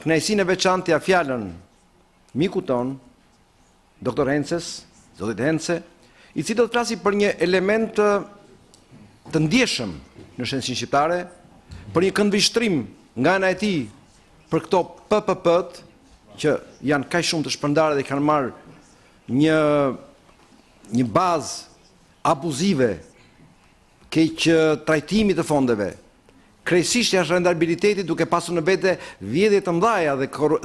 kënaqësinë e veçantë ja fjalën mikut ton, doktor Henzes, zotit Henze, i cili do të flasi për një element të ndjeshëm në shëndetësinë shqiptare, për një këndvështrim nga ana e tij për këto PPP-t që janë kaq shumë të shpërndarë dhe kanë marrë një bazë abuzive, keq trajtimi të fondeve, krejtësisht jashtë rentabiliteti, duke pasur në vete vjedhje të mëdha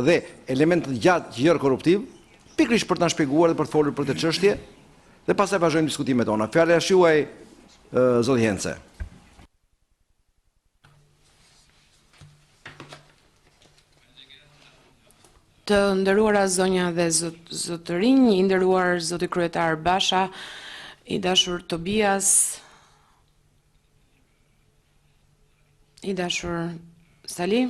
dhe elemente të gjatë gjërë korruptiv, pikërisht për të na shpjeguar dhe për të folur për këtë çështje, dhe pastaj vazhdojmë diskutimet tona. Fjala është juaj, zoti Henze. Të nderuara zonja dhe zotërinj, i nderuar zoti kryetar Basha, i dashur Tobias, i dashur Sali,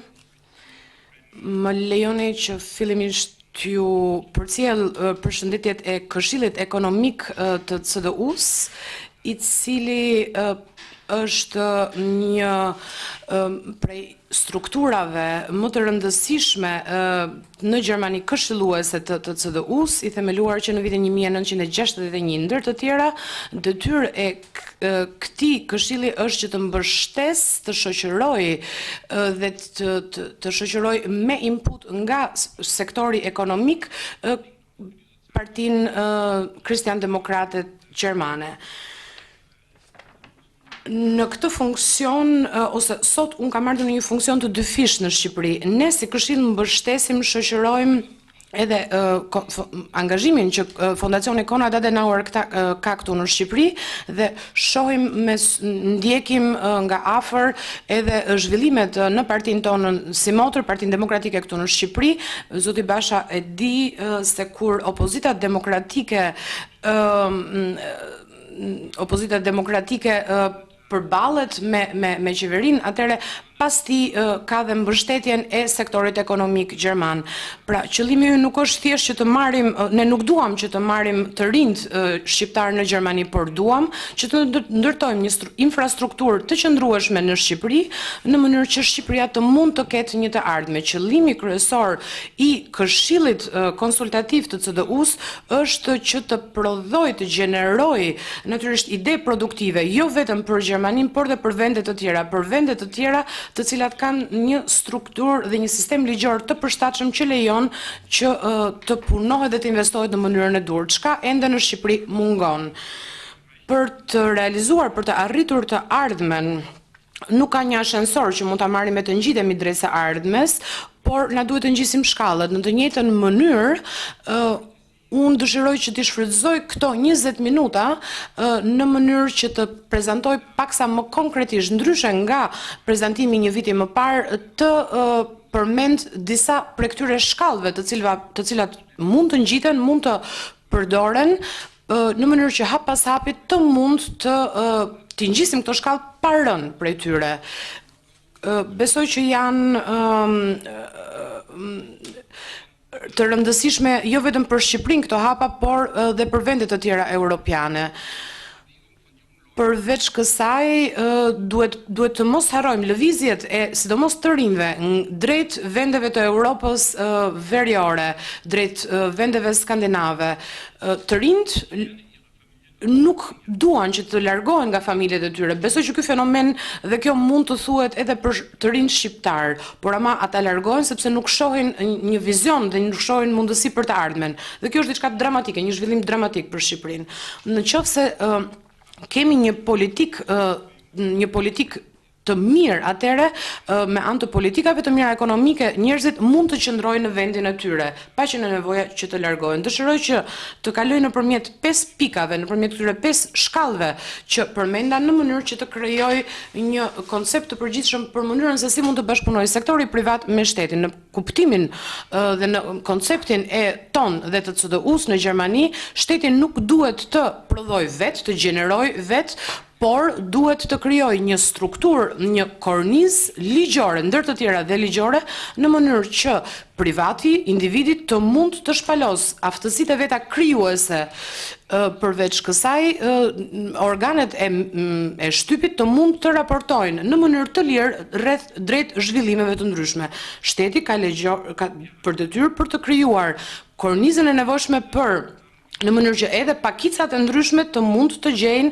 më lejoni që fillimisht t'ju përcjell përshëndetjet e Këshillit Ekonomik të CDU-së, i cili është një prej strukturave më të rëndësishme në Gjermani këshilluese të CDU-së, i themeluar që në vitin 1961, ndër të tjera, detyrë e këtij këshilli është që të mbështes, të shoqërojë dhe të shoqërojë me input nga sektori ekonomik Partinë Kristian-Demokrate Gjermane. Në këtë funksion, ose sot unë kam ardhur në një funksion të dyfish në Shqipëri. Ne si këshill mbështesim, shoqërojmë edhe angazhimin që Fondacioni Konrad Adenauer ka këtu në Shqipëri dhe shohim ndjekim nga afër edhe zhvillimet në partinë tonë si motër, Partinë Demokratike këtu në Shqipëri. Zoti Basha e di se kur opozita demokratike përballet me qeverinë, atëre pas ti ka dhe mbështetjen e sektorit ekonomik gjerman. Pra, qëllimi ju nuk është thjesht që të marrim, ne nuk duam që të marrim të rinjt shqiptar në Gjermani, por duam që të ndërtojmë një infrastrukturë të qëndrueshme në Shqipëri, në mënyrë që Shqipëria të mund të ketë një të ardhme. Qëllimi kryesor i Këshillit Konsultativ të CDU-së është që të prodhojë, të gjenerojë natyrisht ide produktive, jo vetëm për Gjermaninë, por dhe për vende të tjera, të cilat kanë një strukturë dhe një sistem ligjor të përshtatshëm që lejon që të punohet dhe të investohet në mënyrën e dur, çka ende në Shqipëri mungon. Për të realizuar, për të arritur të ardhmen, nuk ka një ashensor që mund ta marrim me të ngjitemi drejt së ardhmes, por na duhet të ngjisim shkallët në të njëjtën mënyrë. Unë dëshiroj që t'i shfrytëzoj këto 20 minuta në mënyrë që të prezantoj paksa më konkretisht, ndryshe nga prezantimi një viti më parë, të përmend disa prej këtyre shkallëve të cilat mund të ngjiten, mund të përdoren në mënyrë që hap pas hapit të mund të ngjisim këto shkallë pa rënë prej tyre. Besoj që janë të rëndësishme jo vetëm për Shqipërinë këto hapa, por dhe për vende të tjera europiane. Përveç kësaj, duhet të mos harrojmë lëvizjet e sidomos të rinjve drejt vendeve të Europës veriore, drejt vendeve skandinave. Të rinjt nuk duan që të largohen nga familjet e tyre. Besoj që ky fenomen dhe kjo mund të thuhet edhe për të rinj shqiptar, por ama ata largohen sepse nuk shohin një vizion dhe nuk shohin mundësi për të ardhmen. Dhe kjo është diçka dramatike, një zhvillim dramatik për Shqipërinë. Nëse kemi një politik të mirë, atëre me anë të politikave të mira ekonomike, njerëzit mund të qëndrojnë në vendin e tyre, pa që në nevoja që të largohen. Dëshiroj që të kaloj nëpërmjet 5 pikave, nëpërmjet këtyre 5 shkallëve që përmenda, në mënyrë që të krijoj një koncept të përgjithshëm për mënyrën se si mund të bashkëpunojë sektori privat me shtetin. Në kuptimin dhe në konceptin e ton dhe të CDU-së në Gjermani, shteti nuk duhet të prodhojë vetë, të gjenerojë vetë, por duhet të krijojë një strukturë, një kornizë ligjore, ndër të tjera dhe ligjore, në mënyrë që privati, individit të mund të shpalos aftësitë e veta krijuese. Përveç kësaj, organet e shtypit të mund të raportojnë në mënyrë të lirë drejt zhvillimeve të ndryshme. Shteti ka për detyrë për të krijuar kornizën e nevojshme në mënyrë që edhe pakicat e ndryshme të mund të gjejnë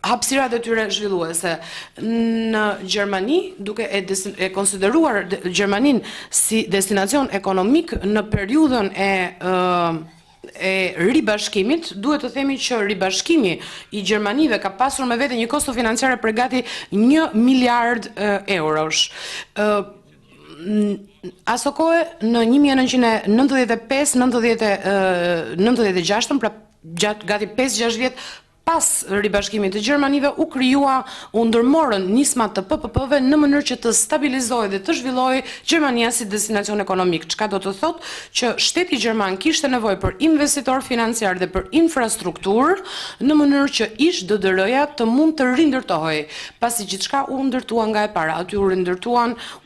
hapësirat e tyre zhvilluese. Në Gjermani, duke e konsideruar Gjermaninë si destinacion ekonomik në periudhën e ribashkimit, duhet të themi që ribashkimi i Gjermanive ka pasur me vete një kosto financiare për gati 1 miliard eurosh. Aso kohë, në 1995-96, pra gati 5-6 vjet pas ribashkimit të Gjermanive, u ndërmorën nismat të PPP-ve në mënyrë që të stabilizohej dhe të zhvillohej Gjermania si destinacion ekonomik. Çka do të thotë që shteti gjerman kishte nevojë për investitor financiar dhe për infrastrukturë në mënyrë që ish DDR-ja të mund të rindërtohej, pasi gjithçka u ndërtuan nga e para. Aty u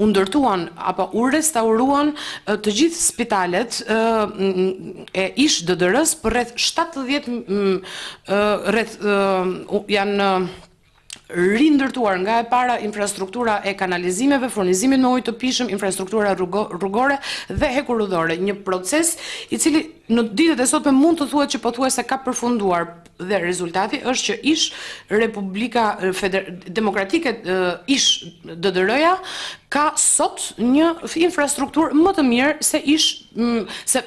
ndërtuan apo u restauruan të gjithë spitalet e ish DDR-s për rreth 70 janë rindërtuar nga e para infrastruktura e kanalizimeve, furnizimit me ujë të pishëm, infrastruktura rrugore dhe hekurudhore. Një proces i cili në ditët e sotme mund të thuhet që pothuajse ka përfunduar dhe rezultati është që ish Republika Demokratike ish DDR-ja ka sot një infrastrukturë më të mirë se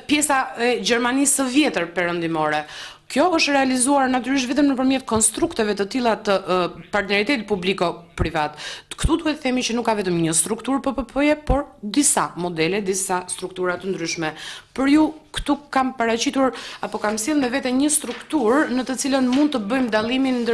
pjesa e Gjermanisë së vjetër perëndimore. Kjo është realizuar natyrisht vetëm nëpërmjet konstrukteve të tilla të partneritetit publiko-privat. Këtu duhet të themi që nuk ka vetëm një strukturë PPP-je, por disa modele, disa struktura të ndryshme. Për ju, këtu kam paraqitur apo kam sjellë me vete një strukturë në të cilën mund të bëjmë dallimin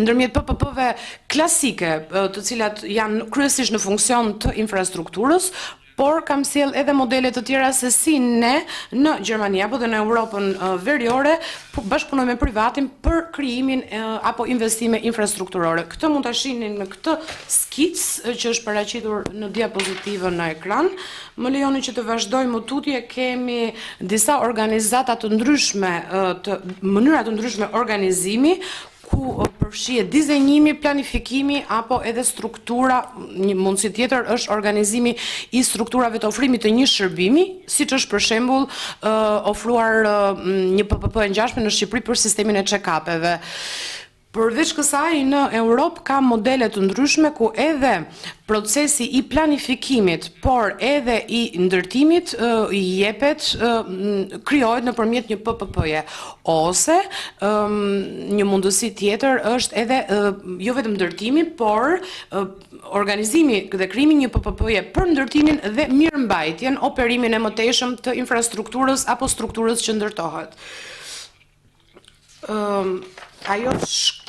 ndërmjet PPP-ve klasike, të cilat janë kryesisht në funksion të infrastrukturës, por kam sjell edhe modele të tjera se si ne në Gjermani apo dhe në Europën veriore bashkëpunojmë me privatin për krijimin apo investime infrastrukturore. Këtë mund ta shihni në këtë skicë që është paraqitur në diapozitivën në ekran. Më lejoni që të vazhdoj më tutje, kemi disa organizata të ndryshme, mënyra të ndryshme organizimi, ku përfshihet dizenjimi, planifikimi apo edhe struktura. Një mundësi tjetër është organizimi i strukturave të ofrimit të një shërbimi, siç është për shembull ofruar një PPP ngjashme në Shqipëri për sistemin e check-upeve. Përveç kësaj, në Europë ka modele të ndryshme ku edhe procesi i planifikimit, por edhe i ndërtimit krijohet nëpërmjet një PPP-je. Ose një mundësi tjetër është edhe jo vetëm ndërtimi, por organizimi dhe krijimi një PPP-je për ndërtimin dhe mirëmbajtjen, operimin e mëtejshëm të infrastrukturës apo strukturës që ndërtohet. Ajo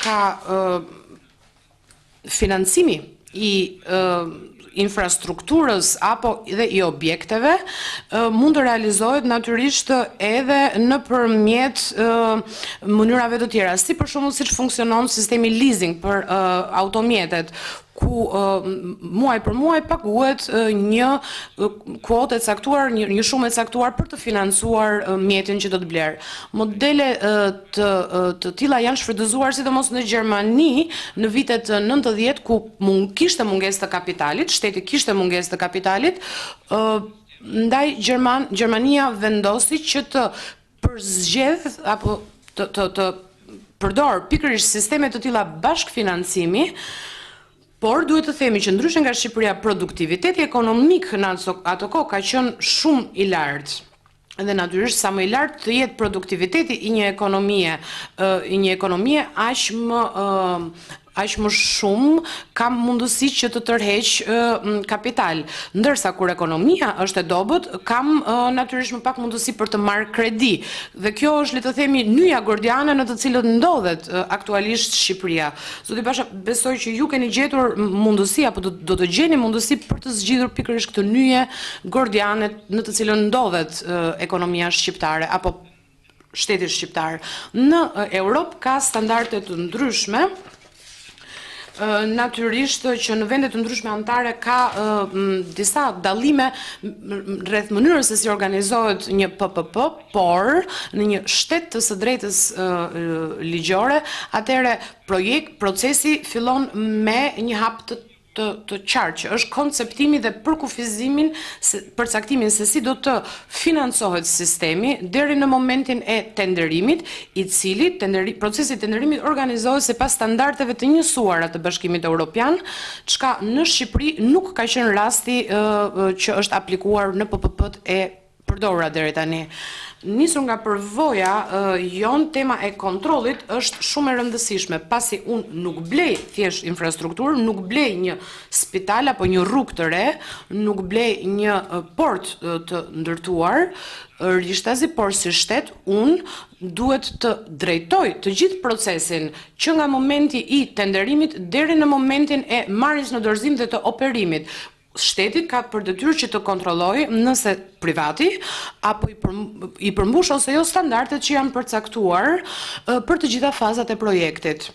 ka financimi i infrastrukturës apo dhe i objekteve mund të realizohet natyrisht edhe nëpërmjet mënyrave të tjera, si për shembull siç funksionon sistemi leasing për automjetet, ku muaj për muaj paguhet një kuotë e caktuar, një shumë e caktuar për të financuar mjetin që do të blerë. Modele të tilla janë shfrytëzuar sidomos në Gjermani në vitet 90, ku kishte mungesë të kapitalit, shteti kishte mungesë të kapitalit, ndaj Gjermania vendosi që të përzgjedh apo të përdor pikërisht sisteme të tilla bashkëfinancimi. Por duhet të themi që ndryshe nga Shqipëria, produktiviteti ekonomik në ato kohë ka qenë shumë i lartë. Dhe natyrisht sa më i lartë të jetë produktiviteti i një ekonomie, aq më shumë kam mundësi që të tërheq kapital. Ndërsa kur ekonomia është e dobët, kam natyrisht më pak mundësi për të marrë kredi. Dhe kjo është, le të themi, nyja gordiane në të cilët ndodhet aktualisht Shqipëria. Zoti Basha, besoj që ju keni gjetur mundësi apo do të gjeni mundësi për të zgjidhur pikërisht këtë nyje gordiane në të cilën ndodhet ekonomia shqiptare apo shtetit shqiptar. Në Europë ka standarde të ndryshme. Natyrisht që në vendet të ndryshme anëtare ka disa dallime rreth mënyrës se si organizohet një PPP, por në një shtet të së drejtës ligjore, atëherë procesi fillon me një hap të qartë, që është konceptimi dhe përkufizimin, përcaktimin se si do të financohet sistemi deri në momentin e tenderimit, i cili procesi i tenderimit organizohet sipas standardeve të njësuara të Bashkimit Evropian, çka në Shqipëri nuk ka qenë rasti që është aplikuar në PPP-t e përdorura deri tani. Nisur nga përvoja jon, tema e kontrollit është shumë e rëndësishme, pasi unë nuk blej thjesht infrastrukturë, nuk blej një spital apo një rrugë të re, nuk blej një port të ndërtuar rishtazi, por si shtet unë duhet të drejtoj të gjithë procesin që nga momenti i tenderimit deri në momentin e marrjes në dorëzim dhe të operimit. Shteti ka për detyrë që të kontrollojë nëse privati apo i përmbush ose jo standardet që janë përcaktuar për të gjitha fazat e projektit.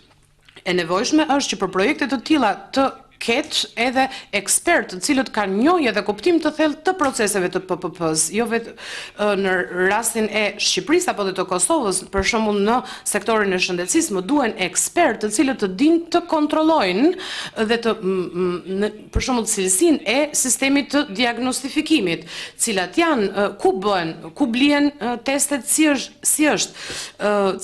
E nevojshme është që për projekte të tilla të ketë edhe ekspertë të cilët kanë njohje dhe kuptim të thellë të proceseve të PPP-s, jo vetëm në rastin e Shqipërisë apo dhe të Kosovës, për shembull në sektorin e shëndetësisë, më duhen ekspertë të cilët të dinë të kontrollojnë dhe të për shembull cilësinë e sistemit të diagnostifikimit, cilat janë, ku blihen testet, si është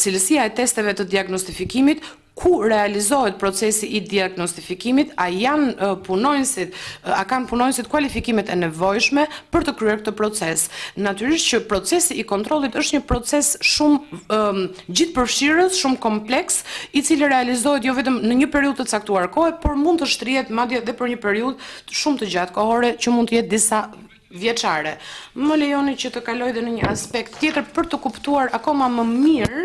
cilësia e testeve të diagnostifikimit, ku realizohet procesi i diagnostifikimit, a kanë punonjësit kualifikimet e nevojshme për të kryer këtë proces. Natyrisht që procesi i kontrollit është një proces shumë gjithëpërfshirës, shumë kompleks, i cili realizohet jo vetëm në një periudhë të caktuar kohe, por mund të shtrihet madje edhe për një periudhë shumë të gjatë kohore që mund të jetë disa vjeçare. Më lejoni që të kaloj edhe në një aspekt tjetër për të kuptuar akoma më mirë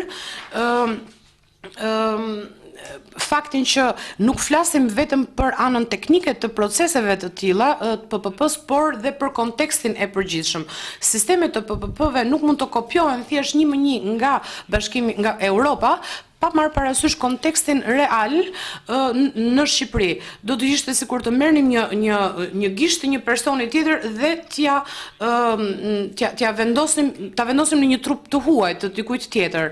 faktin që nuk flasim vetëm për anën teknike të proceseve të tilla të PPP-s, por dhe për kontekstin e përgjithshëm. Sistemet të PPP-ve nuk mund të kopjohen thjesht një më një nga Europa, pa marrë parasysh kontekstin real në Shqipëri. Do të ishte sikur të merrnim një gisht të një personi tjetër dhe ta vendosim në një trup të huaj të dikujt tjetër.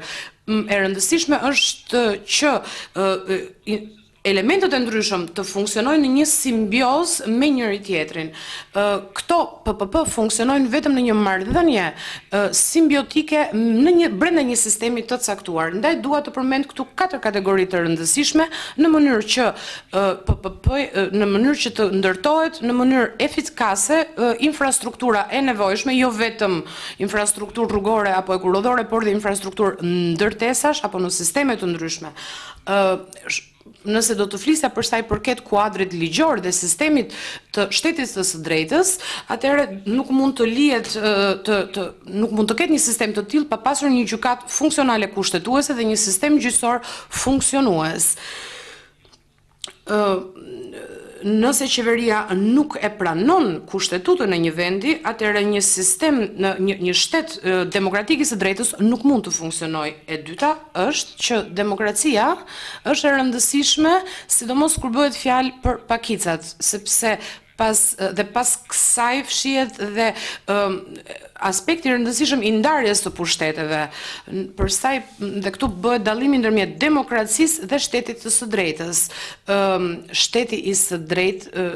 E rëndësishme është që elementet e ndryshëm të funksionojnë në një simbioz me njëri tjetrin. Këto PPP funksionojnë vetëm në një marrëdhënie simbiotike brenda një sistemi të caktuar. Ndaj dua të përmend këtu 4 kategori të rëndësishme në mënyrë që në mënyrë që të ndërtohet në mënyrë efikase infrastruktura e nevojshme, jo vetëm infrastrukturë rrugore apo ekurrodhore, por dhe infrastrukturë ndërtesash apo në sisteme të ndryshme. Nëse do të flisja për sa i përket kuadrit ligjor dhe sistemit të shtetit të së drejtës, atëherë nuk mund të ketë një sistem të tillë pa pasur një gjykatë funksionale kushtetuese dhe një sistem gjyqësor funksionues. Nëse qeveria nuk e pranon kushtetutën e një vendi, atëherë një sistem, një shtet demokratik i së drejtës nuk mund të funksionojë. E dyta është që demokracia është e rëndësishme, sidomos kur bëhet fjalë për pakicat, sepse pas kësaj fshihet dhe aspekti i rëndësishëm i ndarjes të pushteteve. Dhe këtu bëhet dallimi ndërmjet demokracisë dhe shtetit të së drejtës. Shteti i së drejtë,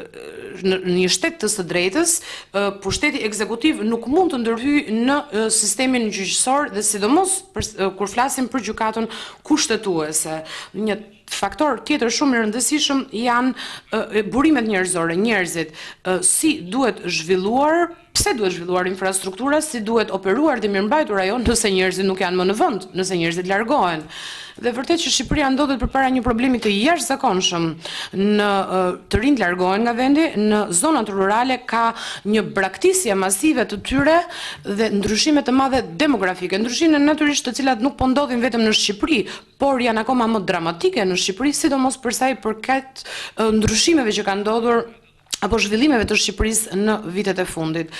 në një shtet të së drejtës, pushteti ekzekutiv nuk mund të ndërhyjë në sistemin gjyqësor dhe sidomos kur flasim për gjykatën kushtetuese. Një faktor tjetër shumë i rëndësishëm janë burimet njerëzore, njerëzit, si duhet zhvilluar, pse duhet zhvilluar infrastruktura, si duhet operuar dhe mirëmbajtur ajo nëse njerëzit nuk janë më në vend, nëse njerëzit largohen. Dhe vërtet që Shqipëria ndodhet përpara një problemi të jashtëzakonshëm. Të rinjt largohen nga vendi, në zonat rurale ka një braktisje masive të tyre dhe ndryshime të madhe demografike, ndryshime natyrisht të cilat nuk po ndodhin vetëm në Shqipëri, por janë akoma më dramatike në Shqipëri, sidomos për sa i përket ndryshimeve që kanë ndodhur apo zhvillimeve të Shqipërisë në vitet e fundit.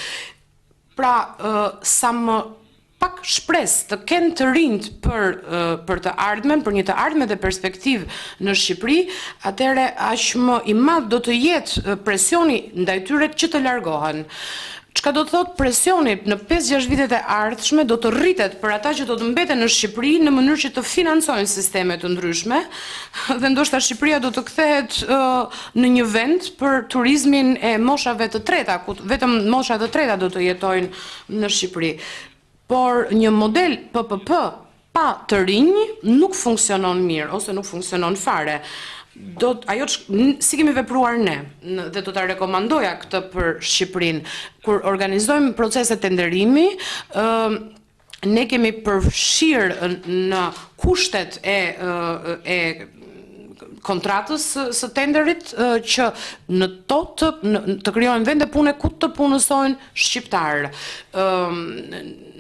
Pra, sa më pak shpresë të kenë të rinjt për të ardhmen, për një të ardhme dhe perspektivë në Shqipëri, atëherë aq më i madh do të jetë presioni ndaj tyre që të largohen. Çka do të thotë presioni në 5-6 vitet e ardhshme do të rritet për ata që do të mbeten në Shqipëri në mënyrë që të financojnë sisteme të ndryshme dhe ndoshta Shqipëria do të kthehet në një vend për turizmin e moshave të treta, ku vetëm moshat të treta do të jetojnë në Shqipëri. Por një model PPP pa të rinj nuk funksionon mirë ose nuk funksionon fare. Ajo si kemi vepruar ne dhe do ta rekomandoja këtë për Shqipërinë, kur organizojmë procese tenderimi, ne kemi përfshirë në kushtet e kontratës së tenderit që në to të krijohen vende pune ku të punësojnë shqiptarë.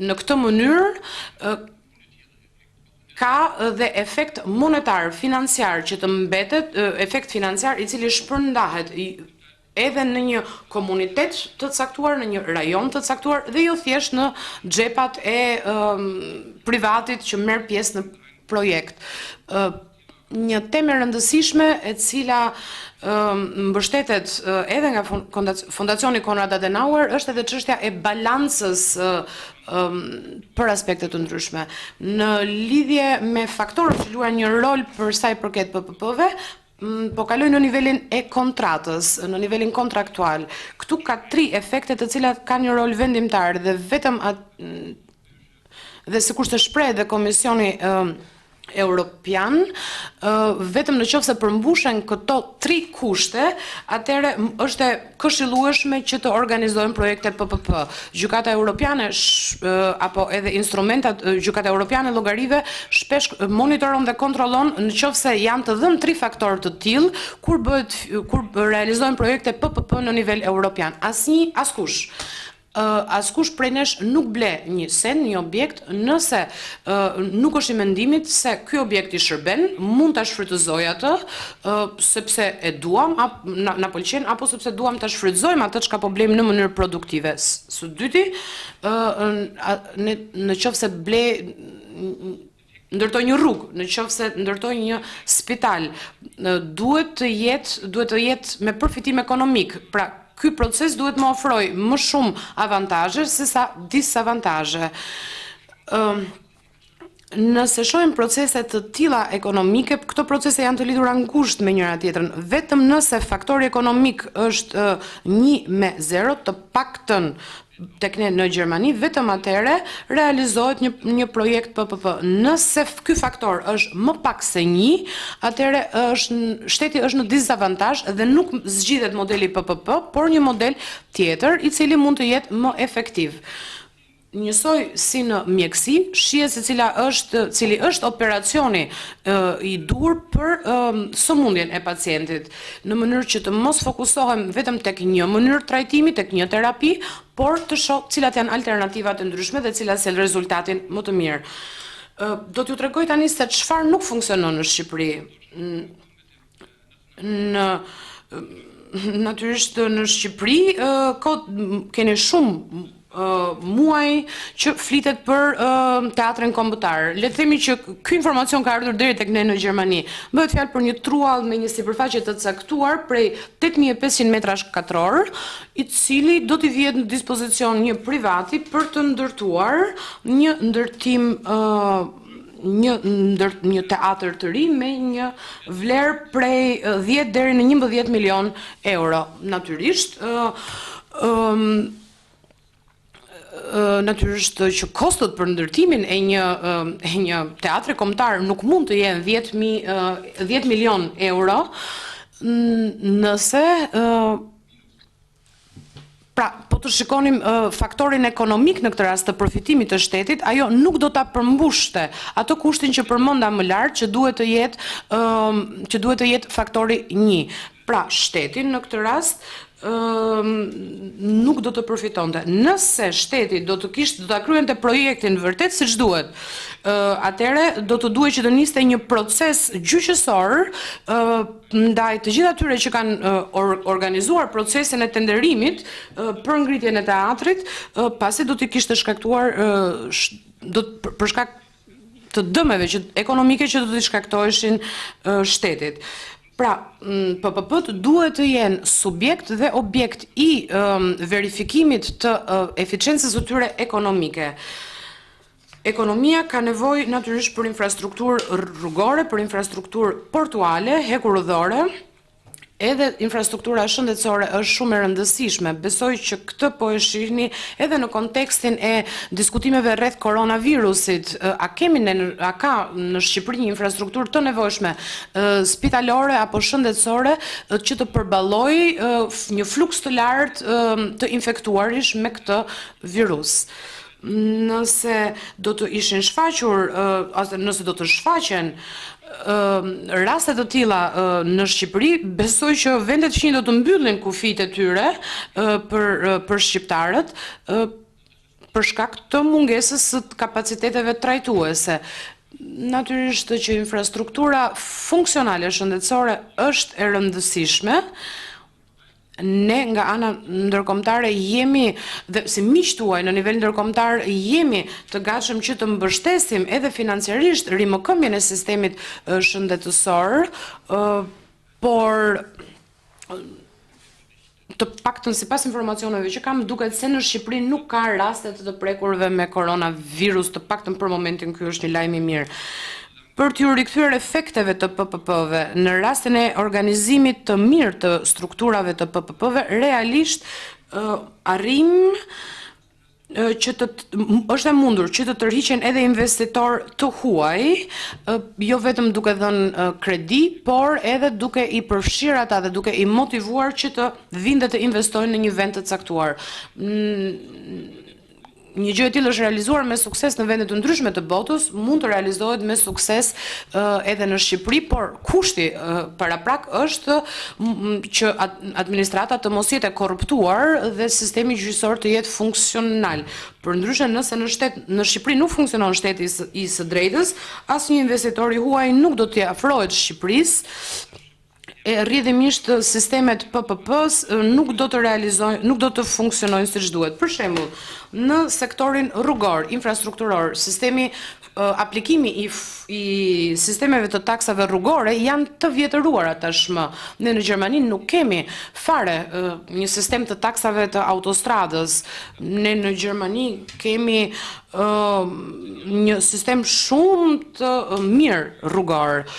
Në këtë mënyrë ka dhe efekt monetar, financiar që të mbetet, efekt financiar i cili shpërndahet edhe në një komunitet të caktuar, në një rajon të caktuar dhe jo thjesht në xhepat e privatit që merr pjesë në projekt. Një temë e rëndësishme e cila mbështetet edhe nga Fondacioni Konrad Adenauer është edhe çështja e balancës për aspekte të ndryshme. Në lidhje me faktorët që luajnë një rol për sa i përket PPP-ve, po kaloj në nivelin e kontratës, në nivelin kontraktual. Këtu ka 3 efekte të cilat kanë një rol vendimtar dhe vetëm dhe sikur të shpreh dhe Komisioni Europian, vetëm në qoftë se përmbushen këto 3 kushte, atëherë është e këshillueshme që të organizojnë projekte PPP. Gjykata Europiane apo edhe instrumentat Gjykata Europiane llogarive shpesh monitoron dhe kontrollon në qoftë se janë të dhënë 3 faktorë të tillë kur realizojnë projekte PPP në nivel europian. Askush prej nesh nuk ble një sen, një objekt, nëse nuk është i mendimit se ky objekt i shërben, mund ta shfrytëzoj atë, sepse e duam, na pëlqen, apo sepse duam ta shfrytëzojmë atë çka po blejmë në mënyrë produktive. Së dyti, në qoftë se ndërtoj një rrugë, në qoftë se ndërtoj një spital, duhet të jetë me përfitim ekonomik. Pra, ky proces duhet më ofroj më shumë avantazhe se sa disavantazhe. Nëse shohim procese të tilla ekonomike, këto procese janë të lidhura ngushtë me njëra tjetrën. Vetëm nëse faktori ekonomik është 1-0, të paktën tek ne në Gjermani, vetëm atëherë realizohet një projekt PPP. Nëse ky faktor është më pak se 1, atëherë shteti është në dizavantazh dhe nuk zgjidhet modeli PPP, por një model tjetër i cili mund të jetë më efektiv. Njësoj si në mjekësi, shihet se cili është operacioni i dur për sëmundjen e pacientit, në mënyrë që të mos fokusohem vetëm tek një mënyrë trajtimi, tek një terapi, por të shoh cilat janë alternativat e ndryshme dhe cilat sjellin rezultatin më të mirë. Do t'ju tregoj tani se çfarë nuk funksionon në Shqipëri. Natyrisht në Shqipëri keni shumë muaj që flitet për teatrin kombëtar. Le të themi që ky informacion ka ardhur deri tek ne në Gjermani. Bëhet fjalë për një truall me një sipërfaqe të caktuar prej 8500 metrash katror, i cili do t'i vihet në dispozicion një privati për të ndërtuar një ndërtim një teatr të ri me një vlerë prej 10 deri në 11 milion euro. Natyrisht që kostot për ndërtimin e një teatri kombëtar nuk mund të jenë 10 milion euro, nëse pra, po të shikonim faktorin ekonomik në këtë rast të përfitimit të shtetit, ajo nuk do ta përmbushte atë kushtin që përmenda më lart që duhet të jetë faktori 1. Pra, shteti në këtë rast nuk do të përfitonte. Nëse shteti do ta kryente projektin vërtet siç duhet, atëherë do të duhej që të niste një proces gjyqësor ndaj të gjithë atyre që kanë organizuar procesin e tenderimit për ngritjen e teatrit, pasi do t'i kishte shkaktuar për shkak të dëmeve ekonomike që do t'i shkaktoheshin shtetit. Pra, PPP-t duhet të jenë subjekt dhe objekt i verifikimit të eficiencës së tyre ekonomike. Ekonomia ka nevojë natyrisht për infrastrukturë rrugore, për infrastrukturë portuale, hekurudhore. Edhe infrastruktura shëndetësore është shumë e rëndësishme. Besoj që këtë po e shihni edhe në kontekstin e diskutimeve rreth koronavirusit. A ka në Shqipëri një infrastrukturë të nevojshme spitalore apo shëndetësore që të përballojë një fluks të lartë të infektuarish me këtë virus? Nëse do të ishin shfaqur, ose nëse do të shfaqen rastet të tilla në Shqipëri, besoj që vendet fqinj do të mbyllin kufijtë e tyre për shqiptarët për shkak të mungesës së kapaciteteve trajtuese. Natyrisht që infrastruktura funksionale shëndetësore është e rëndësishme. Ne nga ana ndërkombëtare jemi, dhe si miq tuaj në nivel ndërkombëtar, jemi të gatshëm që të mbështesim edhe financiarisht rimëkëmbjen e sistemit shëndetësor, por të paktën sipas informacioneve që kam, duket se në Shqipëri nuk ka raste të prekurve me koronavirus, të paktën për momentin ky është një lajm i mirë. Për t'ju rikthyer efekteve të PPP-ve, në rastin e organizimit të mirë të strukturave të PPP-ve, realisht arrim që është e mundur që të tërhiqen edhe investitor të huaj, jo vetëm duke dhënë kredi, por edhe duke i përfshirë ata dhe duke i motivuar që të vinë dhe të investojnë në një vend të caktuar. Një gjë e tillë është realizuar me sukses në vende të ndryshme të botës, mund të realizohet me sukses edhe në Shqipëri, por kushti paraprak është që administrata të mos jetë e korruptuar dhe sistemi gjyqësor të jetë funksional. Përndryshe, nëse në Shqipëri nuk funksionon shteti i së drejtës, asnjë investitor i huaj nuk do t'i afrohet Shqipërisë. Rrjedhimisht sistemet PPP-s nuk do të funksionojnë siç duhet. Për shembull, në sektorin rrugor, infrastrukturor, aplikimi i sistemeve të taksave rrugore janë të vjetëruara tashmë. Ne në Gjermani nuk kemi fare një sistem të taksave të autostradës. Ne në Gjermani kemi një sistem shumë të mirë rrugor.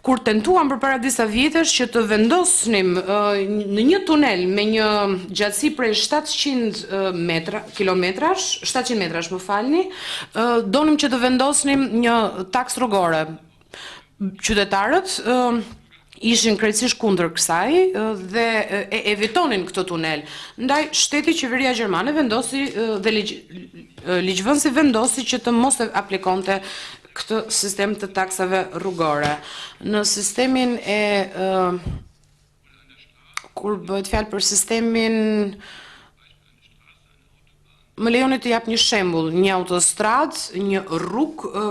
Kur tentuam përpara disa vjetesh që të vendosnim në një tunel me një gjatësi prej 700 metrash, më falni, donim që të vendosnim një taks rrugore. Qytetarët ishin krejtësisht kundër kësaj dhe e evitonin këtë tunel. Ndaj shteti, qeveria gjermane vendosi dhe ligjvënësi vendosi që të mos e aplikonte këtë sistem të taksave rrugore. Në sistemin kur bëhet fjalë për sistemin, më lejoni të jap një shembull, një autostradë, një rrugë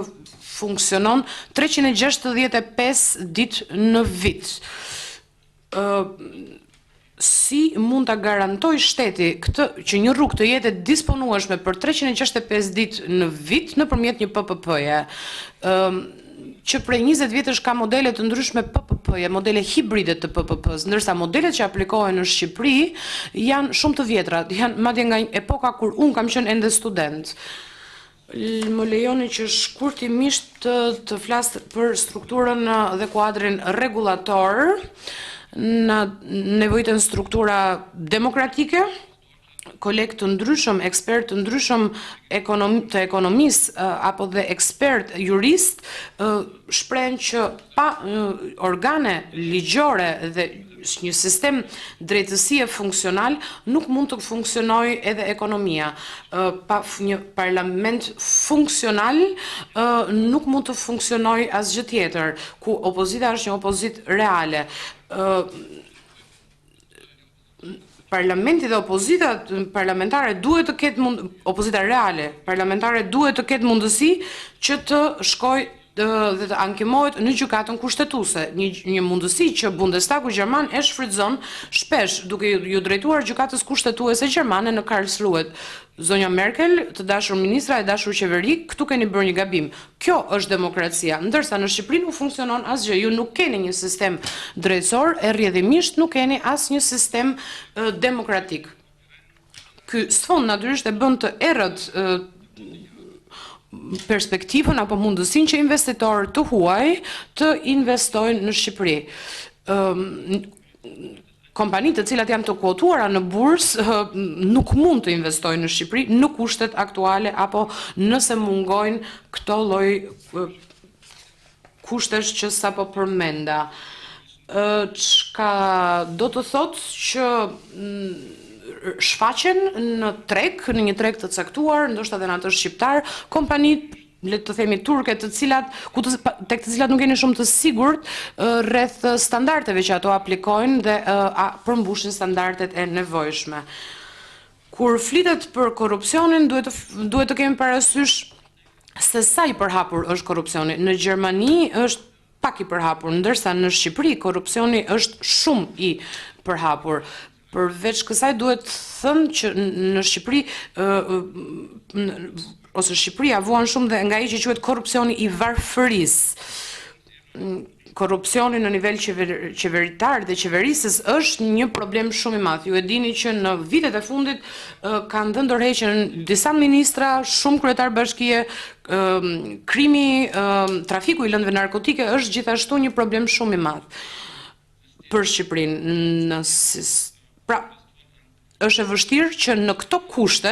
funksionon 365 ditë në vit. Si mund ta garantoj shteti që një rrugë të jetë disponueshme për 365 ditë në vit nëpërmjet një PPP-je, që prej 20 vjetësh ka modele të ndryshme PPP-je, modele hibride të PPP-s, ndërsa modelet që aplikohen në Shqipëri janë shumë të vjetra, janë madje nga epoka kur unë kam qenë ende student. Më lejoni që shkurtimisht të flas për strukturën dhe kuadrin rregullator. Nevojiten struktura demokratike, kolegë të ndryshëm, ekspert të ndryshëm të ekonomisë apo dhe ekspert jurist shprehen që pa organe ligjore dhe një sistem drejtësie funksional nuk mund të funksionojë edhe ekonomia. Pa një parlament funksional nuk mund të funksionojë asgjë tjetër, ku opozita është një opozitë reale. Parlamenti dhe opozita parlamentare duhet të ketë opozita reale, parlamentare duhet të ketë mundësi që të shkojë dhe të ankemohet në gjykatën kushtetuese, një mundësi që Bundestagu gjerman e shfrytëzon shpesh duke ju drejtuar gjykatës kushtetuese gjermane në Karlsruhe. Zonja Merkel, të dashur ministra e dashur qeveri, këtu keni bërë një gabim. Kjo është demokracia, ndërsa në Shqipëri nuk funksionon asgjë. Ju nuk keni një sistem drejtësor, e rrjedhimisht nuk keni as një sistem demokratik. Ky sfond natyrisht e bën të errët perspektivën apo mundësinë që investitorët të huaj të investojnë në Shqipëri. Kompanitë të cilat janë të kotuara në bursë nuk mund të investojnë në Shqipëri në kushtet aktuale apo nëse mungojnë këto lloj kushtesh që sapo përmenda. Çka do të thotë që shfaqen në treg, në një treg të caktuar, ndoshta edhe në atë shqiptar, kompanitë, le të themi turke, tek të cilat nuk jeni shumë të sigurt rreth standardeve që ato aplikojnë dhe përmbushin standardet e nevojshme. Kur flitet për korrupsionin, duhet të kemi parasysh se sa i përhapur është korrupsioni. Në Gjermani është pak i përhapur, ndërsa në Shqipëri korrupsioni është shumë i përhapur. Përveç kësaj duhet thënë që në Shqipëri ose Shqipëria vuan shumë dhe nga ai që quhet korrupsioni i varfërisë. Korrupsioni në nivel qeveritar dhe qeverisës është një problem shumë i madh. Ju e dini që në vitet e fundit kanë dhënë dorëheqjen disa ministra, shumë kryetar bashkie, krimi, trafiku i lëndëve narkotike është gjithashtu një problem shumë i madh për Shqipërinë. Pra, është e vështirë që në këto kushte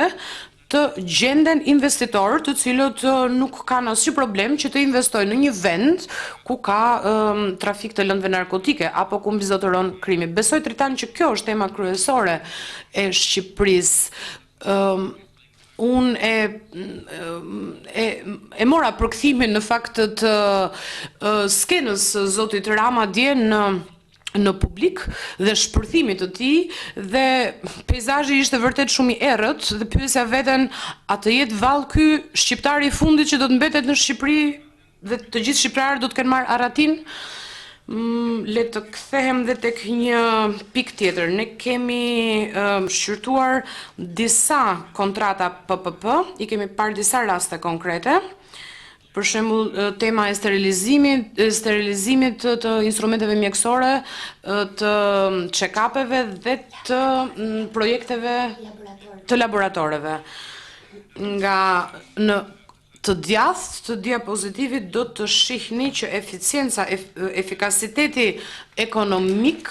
të gjenden investitorë të cilët nuk kanë asnjë problem që të investojnë në një vend ku ka trafik të lëndëve narkotike apo ku mbizotëron krimi. Besoj Tritan që kjo është tema kryesore e Shqipërisë. Unë e mora përkthimin në fakt të skenës zotit Rama dje në publik dhe shpërthimit të tij dhe peizazhi ishte vërtet shumë i errët dhe pyesja veten, a të jetë vallë ky shqiptari i fundit që do të mbetet në Shqipëri dhe të gjithë shqiptarët do të kenë marrë aratin? Le të kthehem dhe tek një pikë tjetër. Ne kemi shqyrtuar disa kontrata PPP, i kemi parë disa raste konkrete. Për shembull, tema e sterilizimit të instrumenteve mjekësore, të check-upeve dhe të projekteve të laboratoreve. Nga në të djathtë të diapozitivit do të shihni që eficienca, efikasiteti ekonomik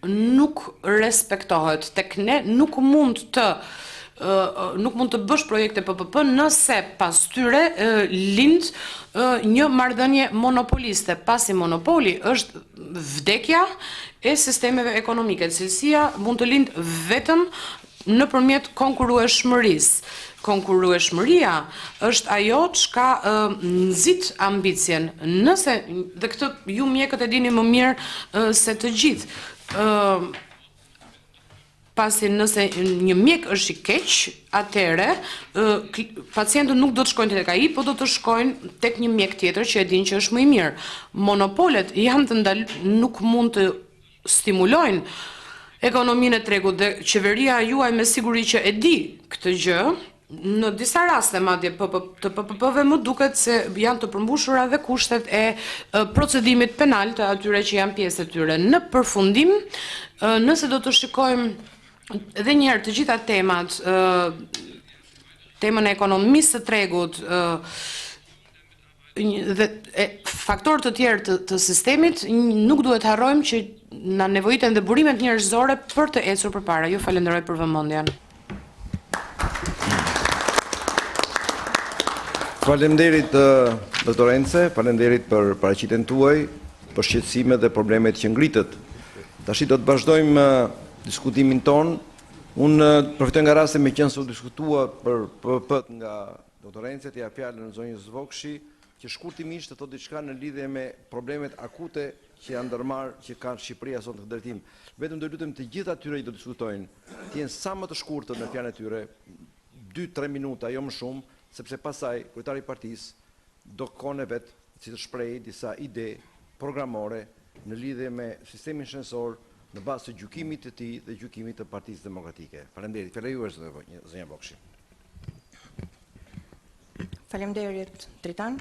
nuk respektohet. Tek ne nuk mund të bësh projekte PPP nëse pas tyre lind një marrëdhënie monopoliste. Pasi monopoli është vdekja e sistemeve ekonomike. Cilësia mund të lind vetëm nëpërmjet konkurrueshmërisë. Konkurrueshmëria është ajo çka nxit ambicien. Nëse, dhe këtë ju mjekët e dini më mirë se të gjithë, pasi nëse një mjek është i keq, atëherë pacientët nuk do të shkojnë tek ai, por do të shkojnë tek një mjek tjetër që e dinë që është më i mirë. Monopolet janë të nuk mund të stimulojnë ekonominë e tregut dhe qeveria juaj me siguri që e di këtë gjë. Në disa raste madje të PPP-ve më duket se janë të përmbushura dhe kushtet e procedimit penal të atyre që janë pjesë e tyre. Në përfundim, nëse do të shikojmë edhe njëherë të gjitha temat, temën e ekonomisë të tregut dhe faktorë të tjerë të sistemit, nuk duhet harrojmë që na nevojiten dhe burimet njerëzore për të ecur përpara. Ju falenderoj për vëmendjen. Faleminderit doktor Henze, faleminderit për paraqitjen tuaj, për shqetësimet dhe problemet që ngritët. Tash do të vazhdojmë diskutimin ton. Unë përfitoj nga rasti me qenë se u diskutua për PPP nga doktor Henze, t'ia fjalën në zonjës Zvokshi, që shkurtimisht të thotë diçka në lidhje me problemet akute që janë ndërmarrë që ka Shqipëria sot në drejtim. Vetëm do lutem të gjithë atyre që do diskutojnë, të jenë sa më të shkurtër në fjalën e tyre, 2-3 minuta, jo më shumë, sepse pasaj kryetari i partisë do kone vetë si të shprehej disa ide programore në lidhje me sistemin shënësor në bazë të gjykimit të tij dhe gjykimit të Partisë Demokratike. Faleminderit. Fjalë juaj zonja Bokshi. Faleminderit Tritan.